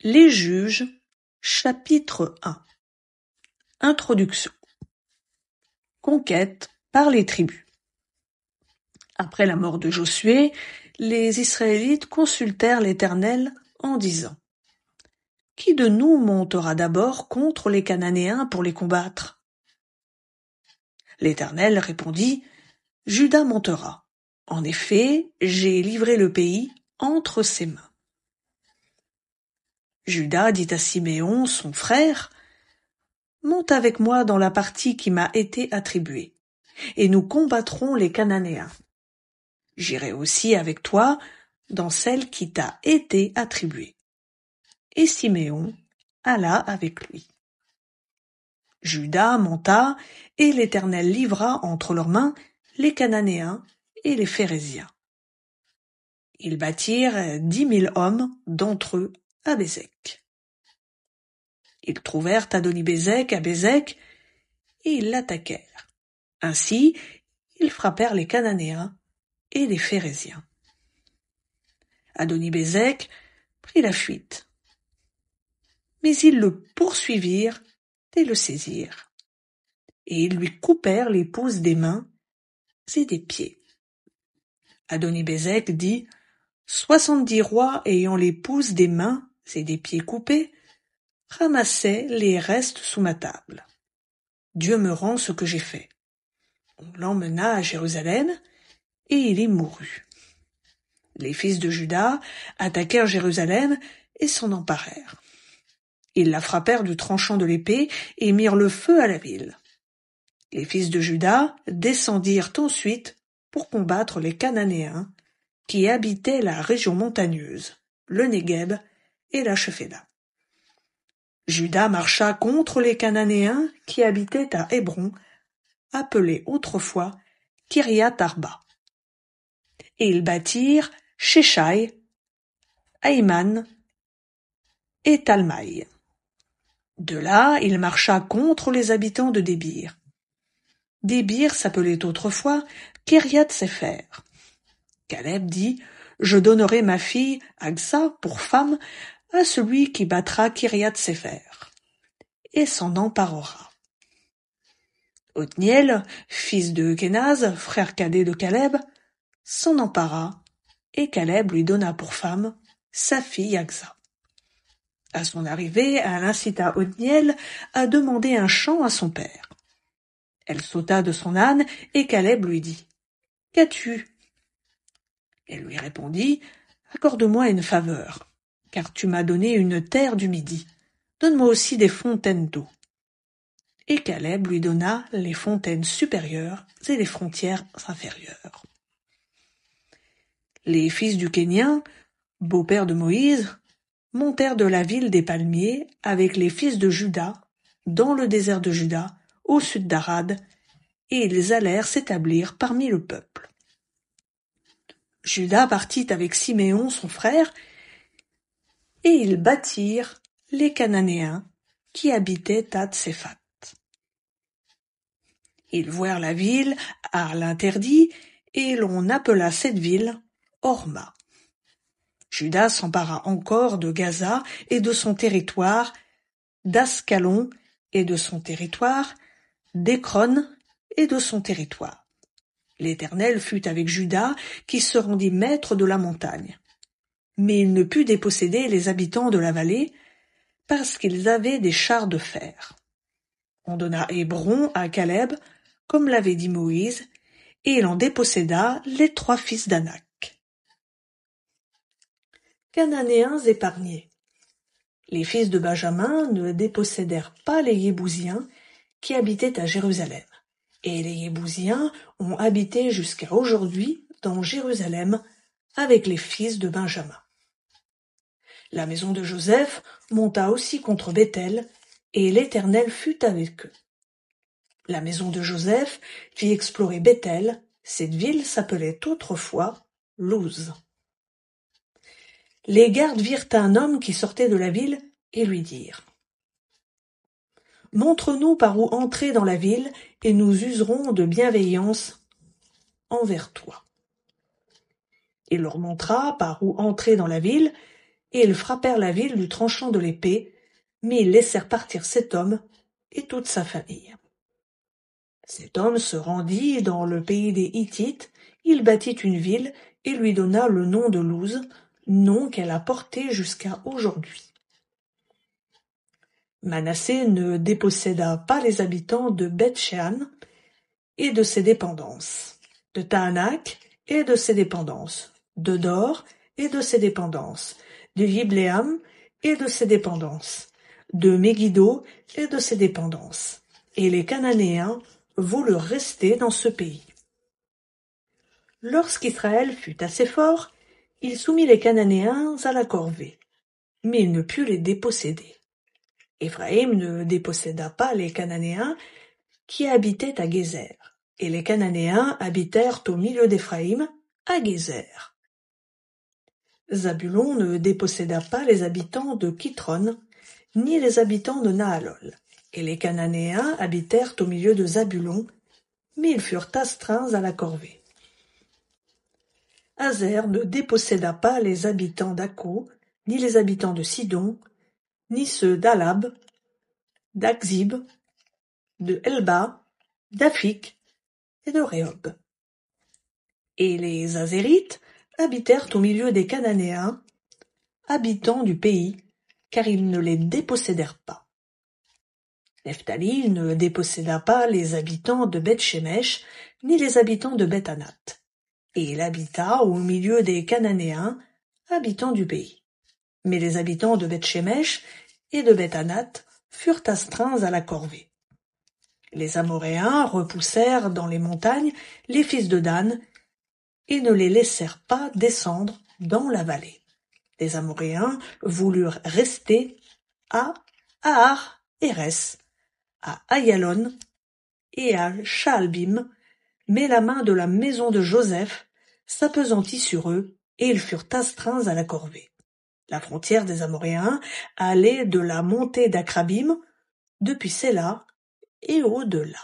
Les juges, chapitre 1. Introduction. Conquête par les tribus. Après la mort de Josué, les Israélites consultèrent l'Éternel en disant : Qui de nous montera d'abord contre les Cananéens pour les combattre ? L'Éternel répondit : Juda montera. En effet, j'ai livré le pays entre ses mains. Juda dit à Siméon, son frère : Monte avec moi dans la partie qui m'a été attribuée, et nous combattrons les Cananéens. J'irai aussi avec toi dans celle qui t'a été attribuée. Et Siméon alla avec lui. Juda monta, et l'Éternel livra entre leurs mains les Cananéens et les Phéréziens. Ils bâtirent 10 000 hommes d'entre eux à Bézek. Ils trouvèrent Adoni-Bézek à Bézek, et ils l'attaquèrent. Ainsi, ils frappèrent les Cananéens et les Phéréziens. Adoni-Bézek prit la fuite. Mais ils le poursuivirent et le saisirent. Et ils lui coupèrent les pouces des mains et des pieds. Adoni-Bézek dit : 70 rois ayant les pouces des mains et des pieds coupés ramassaient les restes sous ma table. Dieu me rend ce que j'ai fait. On l'emmena à Jérusalem, et il y mourut. Les fils de Juda attaquèrent Jérusalem et s'en emparèrent. Ils la frappèrent du tranchant de l'épée et mirent le feu à la ville. Les fils de Juda descendirent ensuite pour combattre les Cananéens qui habitaient la région montagneuse, le Négueb et la Shephéla. Juda marcha contre les Cananéens qui habitaient à Hébron, appelé autrefois Kiriath-Arba. Et ils bâtirent Sheshai, Aïman et Talmaï. De là, il marcha contre les habitants de Débir. Débir s'appelait autrefois Kiriath-Sépher. Caleb dit : Je donnerai ma fille Agsa pour femme à celui qui battra Kiriath-Sépher, et s'en emparera. Othniel, fils de Kenaz, frère cadet de Caleb, s'en empara, et Caleb lui donna pour femme sa fille Agsa. À son arrivée, elle incita Othniel à demander un champ à son père. Elle sauta de son âne, et Caleb lui dit : Qu'as-tu ? Elle lui répondit : Accorde-moi une faveur, car tu m'as donné une terre du Midi. Donne-moi aussi des fontaines d'eau. Et Caleb lui donna les fontaines supérieures et les frontières inférieures. Les fils du Kénien, beau-père de Moïse, montèrent de la ville des palmiers avec les fils de Juda, dans le désert de Juda, au sud d'Arad, et ils allèrent s'établir parmi le peuple. Juda partit avec Siméon son frère, et ils bâtirent les Cananéens qui habitaient à Tséphat. Ils voirent la ville à l'interdit, et l'on appela cette ville Horma. Juda s'empara encore de Gaza et de son territoire, d'Ascalon et de son territoire, d'Écron et de son territoire. L'Éternel fut avec Juda, qui se rendit maître de la montagne. Mais il ne put déposséder les habitants de la vallée, parce qu'ils avaient des chars de fer. On donna Hébron à Caleb, comme l'avait dit Moïse, et il en déposséda les 3 fils d'Anak. Cananéens épargnés. Les fils de Benjamin ne dépossédèrent pas les Yébousiens qui habitaient à Jérusalem, et les Yébousiens ont habité jusqu'à aujourd'hui dans Jérusalem avec les fils de Benjamin. La maison de Joseph monta aussi contre Béthel, et l'Éternel fut avec eux. La maison de Joseph fit explorer Béthel, cette ville s'appelait autrefois Luz. Les gardes virent un homme qui sortait de la ville et lui dirent : Montre-nous par où entrer dans la ville, et nous userons de bienveillance envers toi. Il leur montra par où entrer dans la ville, et ils frappèrent la ville du tranchant de l'épée, mais ils laissèrent partir cet homme et toute sa famille. Cet homme se rendit dans le pays des Hittites, il bâtit une ville et lui donna le nom de Luz, nom qu'elle a porté jusqu'à aujourd'hui. Manassé ne déposséda pas les habitants de Beth-Shean et de ses dépendances, de Tahanak et de ses dépendances, de Dor et de ses dépendances, de Yibléam et de ses dépendances, de Megiddo et de ses dépendances. Et les Cananéens voulurent rester dans ce pays. Lorsqu'Israël fut assez fort, il soumit les Cananéens à la corvée, mais il ne put les déposséder. Éphraïm ne déposséda pas les Cananéens qui habitaient à Gézer, et les Cananéens habitèrent au milieu d'Éphraïm, à Gézer. Zabulon ne déposséda pas les habitants de Kitron, ni les habitants de Nahalol, et les Cananéens habitèrent au milieu de Zabulon, mais ils furent astreints à la corvée. Hazer ne déposséda pas les habitants d'Akko, ni les habitants de Sidon, ni ceux d'Alab, d'Akzib, de Elba, d'Afik et de Rehob. Et les Azérites habitèrent au milieu des Cananéens, habitants du pays, car ils ne les dépossédèrent pas. Nephtali ne déposséda pas les habitants de Beth-Shemesh, ni les habitants de Beth-Anath, et il habita au milieu des Cananéens, habitants du pays. Mais les habitants de Beth-Shemesh et de Beth-Anath furent astreints à la corvée. Les Amoréens repoussèrent dans les montagnes les fils de Dan et ne les laissèrent pas descendre dans la vallée. Les Amoréens voulurent rester à Ahar Érès, à Ayalon et à Shaalbim, mais la main de la maison de Joseph s'appesantit sur eux et ils furent astreints à la corvée. La frontière des Amoréens allait de la montée d'Akrabim, depuis Séla et au-delà.